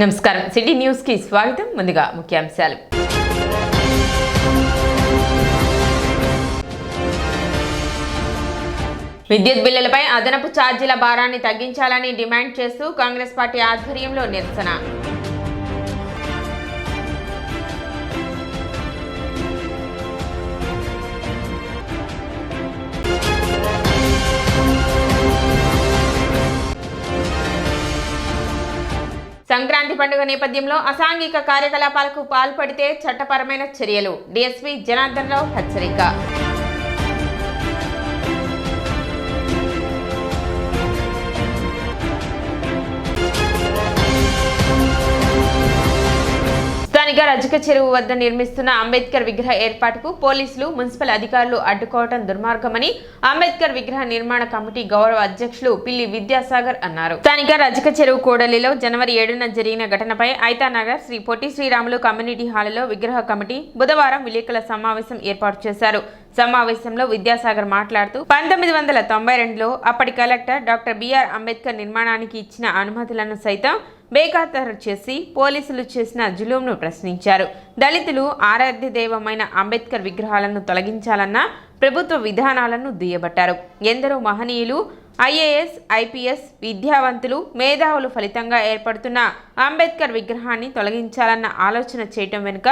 నమస్కారం city news కి స్వాగతం. ముందుగా ముఖ్యాంశాలు. విద్యుత్ బిల్లులపై అదనపు ఛార్జీల భారాన్ని తగ్గించాలని డిమాండ్ చేస్తూ కాంగ్రెస్ పార్టీ ఆధ్వర్యంలో నిరసన. సంక్రాంతి పండుగ నేపథ్యంలో అసాంఘిక కార్యకలాపాలకు పాల్పడితే చట్టపరమైన చర్యలు. డీఎస్పీ జనార్దన్ రావు హెచ్చరిక. స్థానిక రజక చెరువు వద్ద నిర్మిస్తున్న అంబేద్కర్ విగ్రహ ఏర్పాటుకు పోలీసులు, మున్సిపల్ అధికారులు అడ్డుకోవడం దుర్మార్గమని అంబేద్కర్ విగ్రహ నిర్మాణ కమిటీ గౌరవ అధ్యక్షులు పిల్లి విద్యాసాగర్ అన్నారు. స్థానిక రజక చెరువు కూడలిలో జనవరి 7న జరిగిన ఘటనపై ఐతానగర్ శ్రీ పొట్టి శ్రీరాములు కమ్యూనిటీ హాలులో విగ్రహ కమిటీ బుధవారం విలేకరుల సమావేశం ఏర్పాటు చేశారు. సమావేశంలో విద్యాసాగర్ మాట్లాడుతూ 1992లో అప్పటి కలెక్టర్ డాక్టర్ బిఆర్ అంబేద్కర్ నిర్మాణానికి ఇచ్చిన అనుమతులను సైతం బేఖాతరు చేసి పోలీసులు చేసిన జులుంను ప్రశ్నించారు. దళితులు ఆరాధ్య దైవమైన అంబేద్కర్ విగ్రహాలను తొలగించాలన్న ప్రభుత్వ విధానాలను దుయ్యబట్టారు. ఎందరో మహనీయులు, ఐఏఎస్, ఐపీఎస్ విద్యావంతులు, మేధావులు ఫలితంగా ఏర్పడుతున్న అంబేద్కర్ విగ్రహాన్ని తొలగించాలన్న ఆలోచన చేయటం వెనుక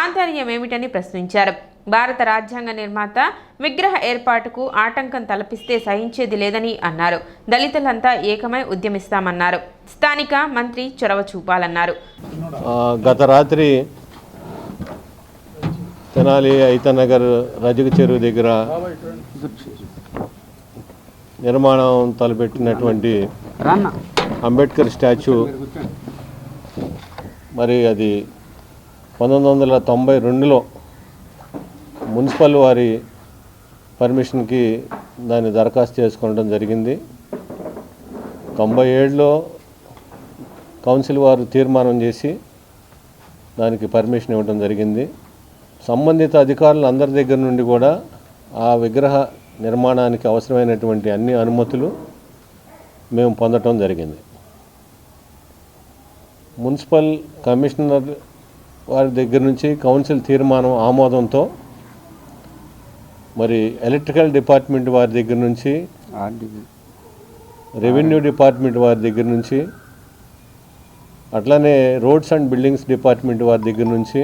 ఆంతర్యం ఏమిటని ప్రశ్నించారు. భారత రాజ్యాంగ నిర్మాత విగ్రహ ఏర్పాటుకు ఆటంకం తలపిస్తే సహించేది లేదని అన్నారు. దళితులంతా ఏకమై ఉద్యమిస్తామన్నారు. స్థానిక మంత్రి చొరవ చూపాలన్నారు. గత రాత్రి తెనాలి ఐతానగర్ రజక చెరువు దగ్గర నిర్మాణం తలపెట్టినటువంటి అంబేద్కర్ స్టాచ్యూ మరి అది 1992లో మున్సిపల్ వారి పర్మిషన్కి దాన్ని దరఖాస్తు చేసుకోవడం జరిగింది. 97లో కౌన్సిల్ వారు తీర్మానం చేసి దానికి పర్మిషన్ ఇవ్వడం జరిగింది. సంబంధిత అధికారులు అందరి దగ్గర నుండి కూడా ఆ విగ్రహ నిర్మాణానికి అవసరమైనటువంటి అన్ని అనుమతులు మేము పొందటం జరిగింది. మున్సిపల్ కమిషనర్ వారి దగ్గర నుంచి కౌన్సిల్ తీర్మానం ఆమోదంతో మరి ఎలక్ట్రికల్ డిపార్ట్మెంట్ వారి దగ్గర నుంచి, రెవెన్యూ డిపార్ట్మెంట్ వారి దగ్గర నుంచి, అట్లానే రోడ్స్ అండ్ బిల్డింగ్స్ డిపార్ట్మెంట్ వారి దగ్గర నుంచి,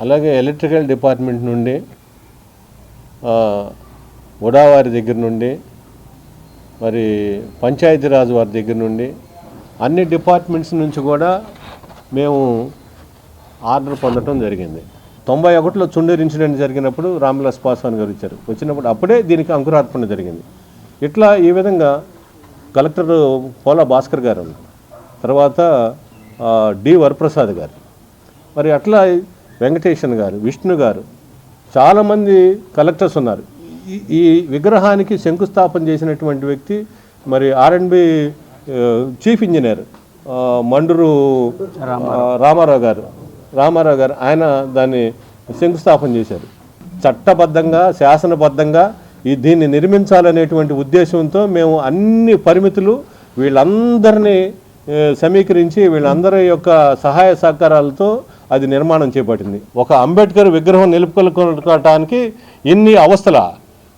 అలాగే ఎలక్ట్రికల్ డిపార్ట్మెంట్ నుండి, ఉడా వారి దగ్గర నుండి, మరి పంచాయతీరాజ్ వారి దగ్గర నుండి, అన్ని డిపార్ట్మెంట్స్ నుంచి కూడా మేము ఆర్డర్ పొందడం జరిగింది. 91లో చుండూరు ఇన్సిడెంట్ జరిగినప్పుడు రామ్విలాస్ పాస్వాన్ గారు వచ్చినప్పుడు అప్పుడే దీనికి అంకురార్పణ జరిగింది. ఇట్లా ఈ విధంగా కలెక్టర్ పోలా భాస్కర్ గారు ఉన్నారు, తర్వాత డి వరప్రసాద్ గారు, మరి అట్లా వెంకటేశన్ గారు, విష్ణు గారు, చాలామంది కలెక్టర్స్ ఉన్నారు. ఈ విగ్రహానికి శంకుస్థాపన చేసినటువంటి వ్యక్తి మరి R&B chief engineer Mandur Ramarao గారు ఆయన దాన్ని శంకుస్థాపన చేశారు. చట్టబద్ధంగా, శాసనబద్ధంగా దీన్ని నిర్మించాలనేటువంటి ఉద్దేశంతో మేము అన్ని పరిమితులు వీళ్ళందరినీ సమీకరించి వీళ్ళందరి యొక్క సహాయ సహకారాలతో అది నిర్మాణం చేపట్టింది. ఒక అంబేద్కర్ విగ్రహం నిలుపుకోవటానికి ఇన్ని అవస్థల,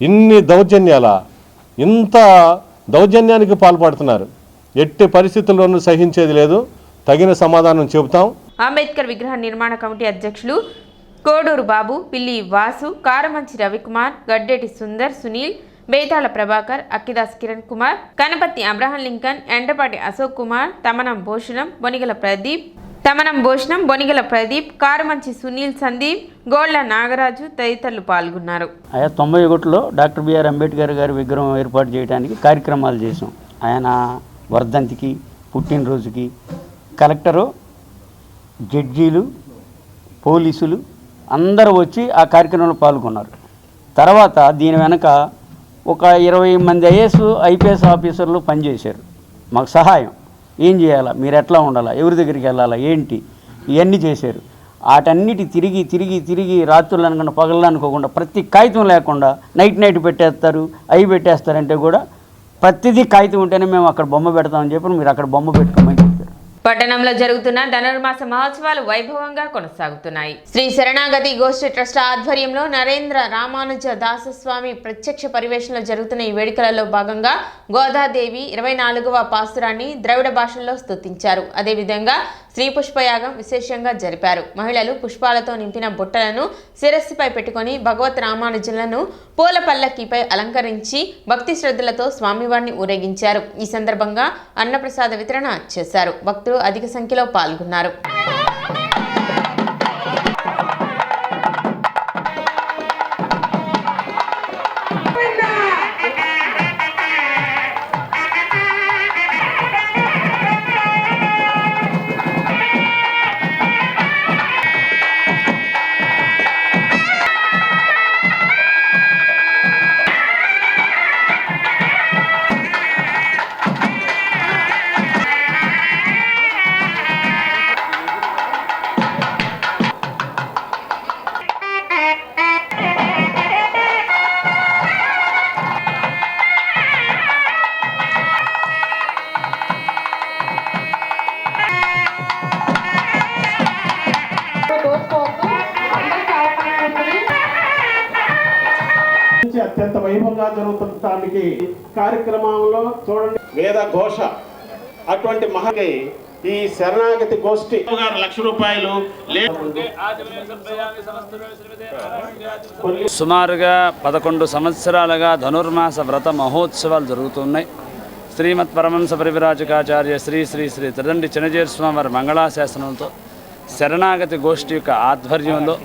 ఇన్ని దౌర్జన్యాల, ఇంత దౌర్జన్యానికి పాల్పడుతున్నారు. ఎట్టి పరిస్థితుల్లోనూ సహించేది లేదు. తగిన సమాధానం చెబుతాం. అంబేద్కర్ విగ్రహ నిర్మాణ కమిటీ అధ్యక్షులు కోడూరు బాబు, పిల్లి వాసు, కారమంచి రవికుమార్, గడ్డేటి సుందర్, సునీల్, బేతాళ ప్రభాకర్, అక్కిదాస్ కిరణ్ కుమార్, కనపత్తి అబ్రహం లింకన్, ఎండపాటి అశోక్ కుమార్, తమనం భూషణం, బొనిగల ప్రదీప్, కారమంచి సునీల్, సందీప్, గోళ్ల నాగరాజు తదితరులు పాల్గొన్నారు. 91లో డాక్టర్ బిఆర్ అంబేద్కర్ గారి విగ్రహం ఏర్పాటు చేయడానికి కార్యక్రమాలు చేసాం. ఆయన వర్ధంతికి, పుట్టినరోజుకి కలెక్టరు, జడ్జీలు, పోలీసులు అందరూ వచ్చి ఆ కార్యక్రమంలో పాల్గొన్నారు. తర్వాత దీని వెనక ఒక 20 మంది ఐపీఎస్ ఆఫీసర్లు పనిచేశారు. మాకు సహాయం ఏం చేయాలా, మీరు ఎట్లా ఉండాలా, ఎవరి దగ్గరికి వెళ్ళాలా, ఏంటి ఇవన్నీ చేశారు. వాటన్నిటి తిరిగి తిరిగి తిరిగి రాత్రులు అనుకున్న పగళ్ళు అనుకోకుండా ప్రతి కాగితం లేకుండా నైట్ పెట్టేస్తారు, అవి పెట్టేస్తారంటే కూడా ప్రతిదీ కాగితం ఉంటేనే మేము అక్కడ బొమ్మ పెడతామని చెప్పి మీరు అక్కడ బొమ్మ పెట్టుకోమని చెప్పారు. పట్టణంలో జరుగుతున్న ధనుర్మాస మహోత్సవాలు వైభవంగా కొనసాగుతున్నాయి. శ్రీ శరణాగతి గోష్ఠి ట్రస్ట్ ఆధ్వర్యంలో నరేంద్ర రామానుజ దాసస్వామి ప్రత్యక్ష పరివేషణలో జరుగుతున్న ఈ వేడుకలలో భాగంగా గోదాదేవి 24వ పాసురాన్ని ద్రవిడ భాషల్లో స్తుతించారు. అదేవిధంగా శ్రీ పుష్పయాగం విశేషంగా జరిపారు. మహిళలు పుష్పాలతో నింపిన బుట్టలను శిరస్సుపై పెట్టుకుని భగవత్ రామానుజులను పూల పల్లకీపై అలంకరించి భక్తి శ్రద్ధలతో స్వామివారిని ఊరేగించారు. ఈ సందర్భంగా అన్నప్రసాద వితరణ చేశారు. భక్తులు అధిక సంఖ్యలో పాల్గొన్నారు. అత్యంత వైభవంగా జరుగుతుండటానికి కార్యక్రమంలో చూడండి వేద ఘోష అటువంటి మహకి ఈ శరణాగతి గోష్ఠి ₹1,00,000 సుమారుగా 11 సంవత్సరాలుగా ధనుర్మాస వ్రత మహోత్సవాలు జరుగుతున్నాయి. శ్రీమత్ పరమహంస పరివిరాజకాచార్య శ్రీ శ్రీ శ్రీ త్రిదండి చినజీర స్వామి వారి మంగళాశాసనంతో శరణాగతి గోష్ఠి యొక్క ఆధ్వర్యంలో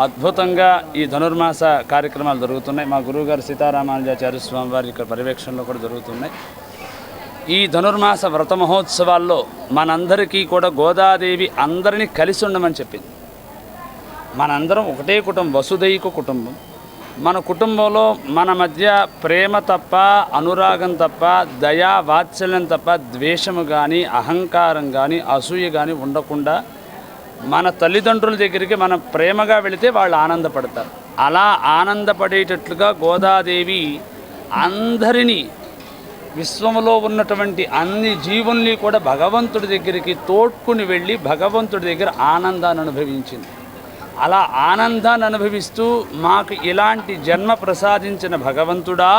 అద్భుతంగా ఈ ధనుర్మాస కార్యక్రమాలు జరుగుతున్నాయి. మా గురువుగారు సీతారామానుజాచార్య స్వామి వారి యొక్క పర్యవేక్షణలో కూడా జరుగుతున్నాయి. ఈ ధనుర్మాస వ్రత మహోత్సవాల్లో మనందరికీ కూడా గోదాదేవి అందరినీ కలిసి ఉండమని చెప్పింది. మనందరం ఒకటే కుటుంబం, వసుదైక కుటుంబం. మన కుటుంబంలో మన మధ్య ప్రేమ తప్ప, అనురాగం తప్ప, దయా వాత్సల్యం తప్ప ద్వేషము కానీ, అహంకారం కానీ, అసూయ కానీ ఉండకుండా మన తల్లిదండ్రుల దగ్గరికి మనం ప్రేమగా వెళితే వాళ్ళు ఆనందపడతారు. అలా ఆనందపడేటట్లుగా గోదాదేవి అందరినీ, విశ్వంలో ఉన్నటువంటి అన్ని జీవుల్ని కూడా భగవంతుడి దగ్గరికి తోడ్కుని వెళ్ళి భగవంతుడి దగ్గర ఆనందాన్ని అనుభవించింది. అలా ఆనందాన్ని అనుభవిస్తూ మాకు ఇలాంటి జన్మ ప్రసాదించిన భగవంతుడా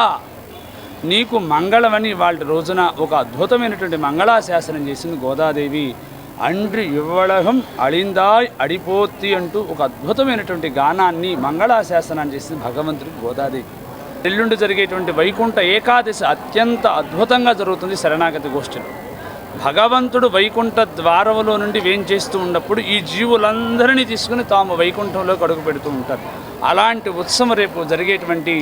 నీకు మంగళమని వాళ్ళ రోజున ఒక అద్భుతమైనటువంటి మంగళాశాసనం చేసింది గోదాదేవి. అండ్రి యువళహం అళిందాయ్ అడిపోతి అంటూ ఒక అద్భుతమైనటువంటి గానాన్ని మంగళాశాసనాన్ని చేసింది భగవంతుడికి గోదాదేవి. ఎల్లుండి జరిగేటువంటి వైకుంఠ ఏకాదశి అత్యంత అద్భుతంగా జరుగుతుంది శరణాగతి గోష్ఠిలో. భగవంతుడు వైకుంఠ ద్వారములో నుండి వేంచేస్తూ ఉన్నప్పుడు ఈ జీవులందరినీ తీసుకుని తాము వైకుంఠంలోకి అడుగు పెడుతూ ఉంటారు. అలాంటి ఉత్సవం రేపు జరిగేటువంటి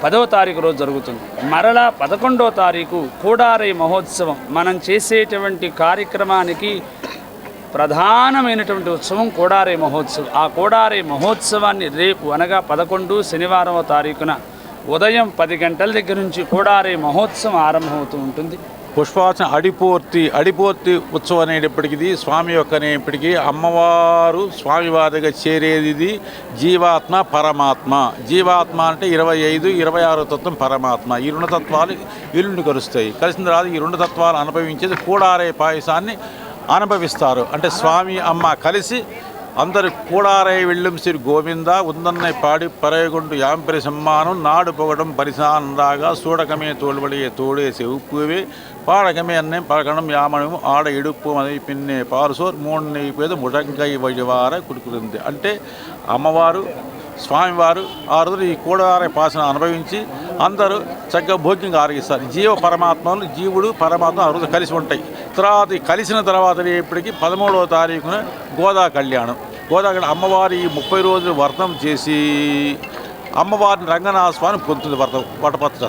10వ తారీఖు రోజు జరుగుతుంది. మరలా 11వ తారీఖు కోడారై మహోత్సవం. మనం చేసేటువంటి కార్యక్రమానికి ప్రధానమైనటువంటి ఉత్సవం కోడారై మహోత్సవం. ఆ కోడారై మహోత్సవాన్ని రేపు అనగా 11 శనివారవ తారీఖున ఉదయం 10 గంటల దగ్గర నుంచి కోడారై మహోత్సవం ఆరంభమవుతూ ఉంటుంది. పుష్పార్చన అడిపోర్తి ఉత్సవం అనేటప్పటికి స్వామి యొక్క అనేప్పటికీ అమ్మవారు స్వామివారి దగ్గర చేరేది జీవాత్మ పరమాత్మ. జీవాత్మ అంటే 25, 26 తత్వం పరమాత్మ. ఈ 2 తత్వాలు ఇల్లుని కలుస్తాయి. కలిసిన తర్వాత ఈ 2 తత్వాలు అనుభవించేది కూడారే పాయసాన్ని అనుభవిస్తారు. అంటే స్వామి అమ్మ కలిసి అందరు కూడారై వెళ్ళం శ్రీ గోవింద ఉందన్నై పాడి పరేగుండు యాంపరి సమ్మానం నాడు పొగడం పరిసానందాగా సూడకమే తోలుబడియే తోడే చెవుపువే పాడకమే అన్నం పలకడం యామణము ఆడ ఇడుపు అది పిన్నే పారుసోర్ మూడు నెయ్యిపోయేది ముడంకై వడివార కుడుకుతుంది. అంటే అమ్మవారు స్వామివారు ఆ రోజు ఈ కూడారై పాసన అనుభవించి అందరూ చక్కగా భోగ్యంగా ఆరగిస్తారు. జీవ పరమాత్మలు జీవుడు పరమాత్మ ఆ రోజు కలిసి ఉంటాయి. తర్వాత కలిసిన తర్వాత ఇప్పటికీ 13వ తారీఖున గోదా కళ్యాణం. అమ్మవారి 30 రోజులు వ్రతం చేసి అమ్మవారిని రంగనాథ స్వామి పొందుతుంది వ్రతం వటపత్ర.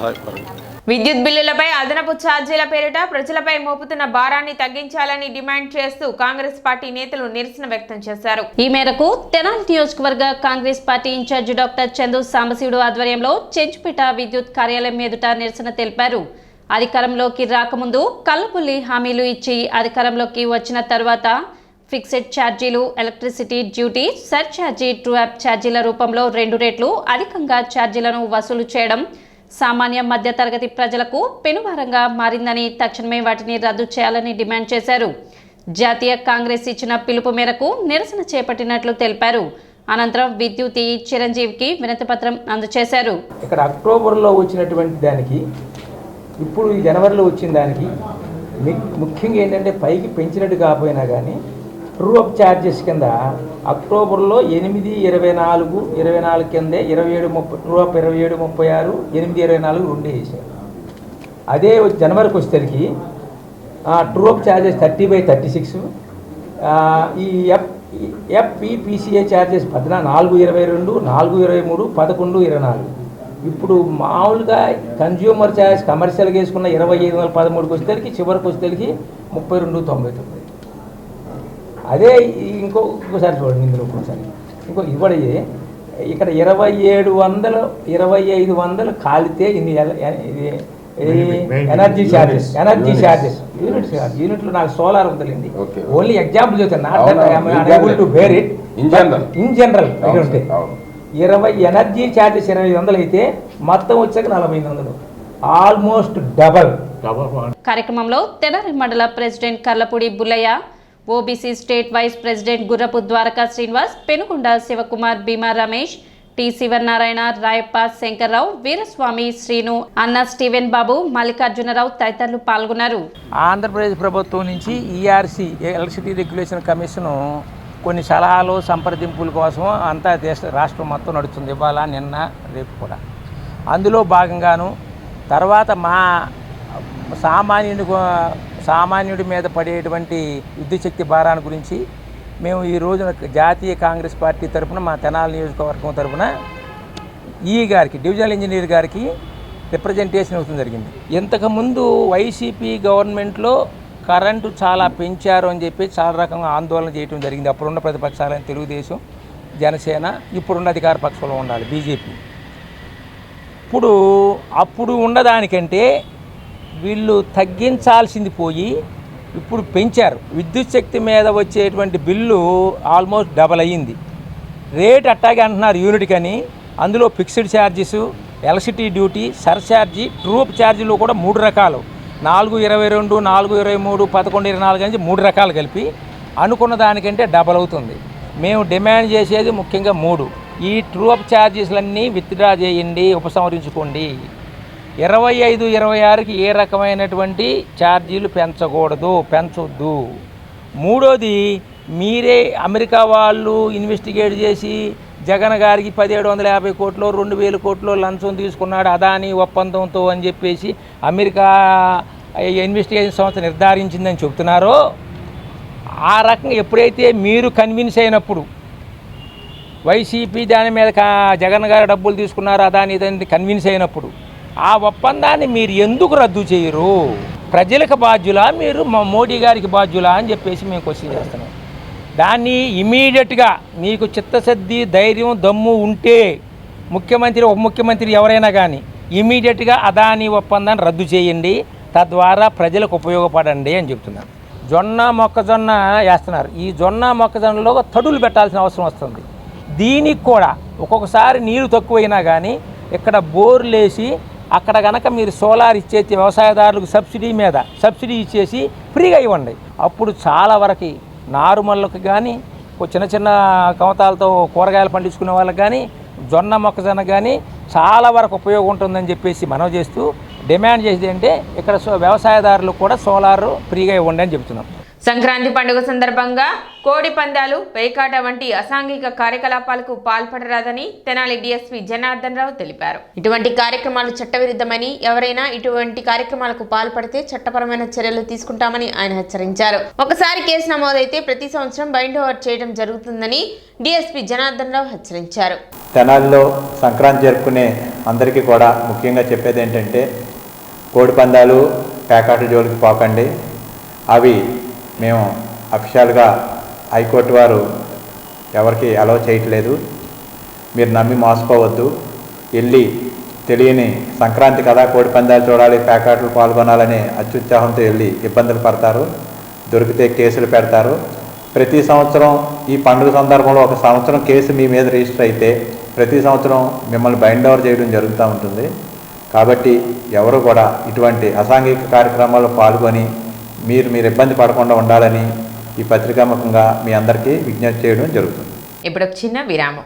విద్యుత్ బిల్లులపై అదనపు ఛార్జీల పేరిట ప్రజలపై మోపుతున్న భారాన్ని తగ్గించాలని డిమాండ్ చేస్తూ కాంగ్రెస్ పార్టీ నేతలు నిరసన వ్యక్తం చేశారు. ఈ మేరకు తెనాలి నియోజకవర్గ కాంగ్రెస్ పార్టీ ఇన్ఛార్జి డాక్టర్ చందు సాంబశివుడు ఆధ్వర్యంలో చెంచుపేట విద్యుత్ కార్యాలయం ఎదుట నిరసన తెలిపారు. అధికారంలోకి రాకముందు కల్లబుల్లి హామీలు ఇచ్చి అధికారంలోకి వచ్చిన తర్వాత ఫిక్స్డ్ ఛార్జీలు, electricity duty, sir charge, true app ఛార్జీల రూపంలో 2 రెట్లు అధికంగా ఛార్జీలను వసూలు చేయడం, సామాన్య మధ్యతరగతి ప్రజలకు పెనుభారంగా మారిందని తక్షణమే వాటిని రద్దు చేయాలని డిమాండ్ చేశారు. జాతీయ కాంగ్రెస్ ఇచ్చిన పిలుపు మేరకు నిరసన చేపట్టినట్లు తెలిపారు. అనంతరం విద్యుత్ చిరంజీవికి వినతిపత్రం అందజేశారు. ఇక్కడ అక్టోబర్లో వచ్చినటువంటి దానికి ఇప్పుడు ఈ జనవరిలో వచ్చిన దానికి ముఖ్యంగా ఏంటంటే పైకి పెంచినట్టు కాకపోయినా కానీ ట్రూ అప్ ఛార్జెస్ కింద అక్టోబర్లో 8/24 కిందే 27/30 ట్రూ అప్ 27/36 8/24 2 వేసారు. అదే జనవరికి వచ్చేసరికి ట్రూ అప్ ఛార్జెస్ 30/36 ఈ FPPCA ఛార్జెస్ 4/22 4/23 11/24. ఇప్పుడు మామూలుగా కన్జ్యూమర్ ఛార్జ్ కమర్షియల్గా వేసుకున్న 25,13కి వచ్చేసరికి చివరికి వచ్చేసరికి 32,99. అదే ఇంకోసారి చూడండి, ఇందులో ఇంకోసారి ఇది కూడా ఇక్కడ 2,700 కాలితే ఇన్ని ఎనర్జీ ఛార్జెస్ యూనిట్లు నాకు సోలార్ ఉందండి. ఓన్లీ ఎగ్జాంపుల్ చెప్తాను, to bear it in general ఉంటే 20 ఎనర్జీ ఛార్జెస్ 2,500 అయితే మొత్తం వచ్చాక 4,500, ఆల్మోస్ట్ డబల్. కార్యక్రమంలో తెనాలి మండల president Karlapudi Bullayya, OBC state vice president Gurrapu Dwaraka Srinivas, Penukonda Sivakumar, Bhima Ramesh, T Sivanarayana, Rayappa, Shankarrao, Veeraswamy, Srinu, అన్న స్టీవెన్ బాబు, మల్లికార్జునరావు తదితరులు పాల్గొన్నారు. ఆంధ్రప్రదేశ్ ప్రభుత్వం నుంచి ఈఆర్సీ ఎలక్ట్రిసిటీ రెగ్యులేషన్ కమిషను కొన్ని సలహాలు సంప్రదింపుల కోసం అంతా రాష్ట్రం మొత్తం నడుస్తుంది, ఇవాళ నిన్న రేపు కూడా. అందులో భాగంగాను తర్వాత మా సామాన్యుడి మీద పడేటువంటి విద్యుత్ శక్తి భారాన్ని గురించి మేము ఈ రోజున జాతీయ కాంగ్రెస్ పార్టీ తరఫున మా తెనాలి నియోజకవర్గం తరఫున గారికి డివిజనల్ ఇంజనీర్ గారికి రిప్రజెంటేషన్ ఇవ్వడం జరిగింది. ఇంతకుముందు వైసీపీ గవర్నమెంట్లో కరెంటు చాలా పెంచారు అని చెప్పి చాలా రకంగా ఆందోళన చేయడం జరిగింది. అప్పుడున్న ప్రతిపక్షాలైన తెలుగుదేశం, జనసేన, ఇప్పుడున్న అధికార పక్షంలో ఉండాలి బీజేపీ. అప్పుడు ఉన్నదానికంటే వీళ్ళు తగ్గించాల్సింది పోయి ఇప్పుడు పెంచారు. విద్యుత్ శక్తి మీద వచ్చేటువంటి బిల్లు ఆల్మోస్ట్ డబల్ అయ్యింది. రేట్ అట్టాగే అంటున్నారు యూనిట్ కానీ, అందులో ఫిక్స్డ్ ఛార్జెస్, ఎలక్ట్రిసిటీ డ్యూటీ, సర్ఛార్జీ, ట్రూప్ ఛార్జీలు కూడా 3 రకాలు, 4/22, 4/23, 11/24 నుంచి 3 రకాలు కలిపి అనుకున్న దానికంటే డబల్ అవుతుంది. మేము డిమాండ్ చేసేది ముఖ్యంగా 3. ఈ ట్రూప్ ఛార్జెస్లన్నీ విత్డ్రా చేయండి, ఉపసంహరించుకోండి. 25, 26కి ఏ రకమైనటువంటి ఛార్జీలు పెంచొద్దు. మూడోది, మీరే అమెరికా వాళ్ళు ఇన్వెస్టిగేట్ చేసి జగన్ గారికి 1,750 కోట్లు 2,000 కోట్లు లంచం తీసుకున్నాడు అదాని ఒప్పందంతో అని చెప్పేసి అమెరికా ఇన్వెస్టిగేషన్ సంస్థ నిర్ధారించిందని చెబుతున్నారో, ఆ రకంగా ఎప్పుడైతే మీరు కన్విన్స్ అయినప్పుడు వైసీపీ దాని మీద జగన్ గారు డబ్బులు తీసుకున్నారు అదాని ఇదని కన్విన్స్ అయినప్పుడు ఆ ఒప్పందాన్ని మీరు ఎందుకు రద్దు చేయరు? ప్రజలకు బాధ్యులా, మీరు మోడీ గారికి బాధ్యులా అని చెప్పేసి మేము క్వశ్చన్ చేస్తున్నాం. దాన్ని ఇమీడియట్గా మీకు చిత్తశుద్ధి, ధైర్యం, దమ్ము ఉంటే ముఖ్యమంత్రి, ఉప ముఖ్యమంత్రి ఎవరైనా కానీ ఇమీడియట్గా అదాని ఒప్పందాన్ని రద్దు చేయండి, తద్వారా ప్రజలకు ఉపయోగపడండి అని చెప్తున్నాను. మొక్కజొన్న వేస్తున్నారు. ఈ మొక్కజొన్నలో తడులు పెట్టాల్సిన అవసరం వస్తుంది. దీనికి కూడా ఒక్కొక్కసారి నీరు తక్కువైనా కానీ ఇక్కడ బోర్లేసి అక్కడ కనుక మీరు సోలార్ ఇచ్చేసి వ్యవసాయదారులకు సబ్సిడీ ఇచ్చేసి ఫ్రీగా ఇవ్వండి. అప్పుడు చాలా వరకు నారుమల్లకు కానీ చిన్న కమతాలతో కూరగాయలు పండించుకునే వాళ్ళకి కానీ మొక్కజొన్న కానీ చాలా వరకు ఉపయోగం ఉంటుందని చెప్పేసి మనం చేస్తూ డిమాండ్ చేసేది అంటే ఇక్కడ వ్యవసాయదారులకు కూడా సోలార్ ఫ్రీగా ఇవ్వండి అని చెప్తున్నాం. సంక్రాంతి పండుగ సందర్భంగా కోడి పందాలు, పేకాట వంటి అసాంఘిక కార్యకలాపాలకు పాల్పడరాదని తెనాలి డీఎస్పీ జనార్దన్ రావు తెలిపారు. ఇటువంటి కార్యక్రమాలు చట్టవిరుద్ధమని, ఎవరైనా ఇటువంటి కార్యక్రమాలకు పాల్పడితే చట్టపరమైన చర్యలు తీసుకుంటామని ఆయన హెచ్చరించారు. ఒకసారి కేసు నమోదైతే ప్రతి సంవత్సరం బైండ్ ఓవర్ చేయడం జరుగుతుందని డీఎస్పీ జనార్దన్ రావు హెచ్చరించారు. తెనాలిలో సంక్రాంతి జరుపుకునే అందరికీ కూడా ముఖ్యంగా చెప్పేది ఏంటంటే, కోడి పందాలు, పేకాట జోలికి పోకండి. అవి మేము అఫిషియల్గా హైకోర్టు వారు ఎవరికి అలౌ చేయట్లేదు. మీరు నమ్మి మోసపోవద్దు. వెళ్ళి తెలియని సంక్రాంతి కదా, కోడి పందాలు చూడాలి, పేకాటలు పాల్గొనాలనే అత్యుత్సాహంతో వెళ్ళి ఇబ్బందులు పడతారు. దొరికితే కేసులు పెడతారు. ప్రతి సంవత్సరం ఈ పండుగ సందర్భంలో ఒక సంవత్సరం కేసు మీ మీద రిజిస్టర్ అయితే ప్రతి సంవత్సరం మిమ్మల్ని బైండ్ ఓవర్ చేయడం జరుగుతూ ఉంటుంది. కాబట్టి ఎవరు కూడా ఇటువంటి అసాంఘిక కార్యక్రమాల్లో పాల్గొని మీరు ఇబ్బంది పడకుండా ఉండాలని ఈ పత్రికాముఖంగా మీ అందరికీ విజ్ఞప్తి చేయడం జరుగుతుంది. ఇప్పుడు ఒక చిన్న విరామం.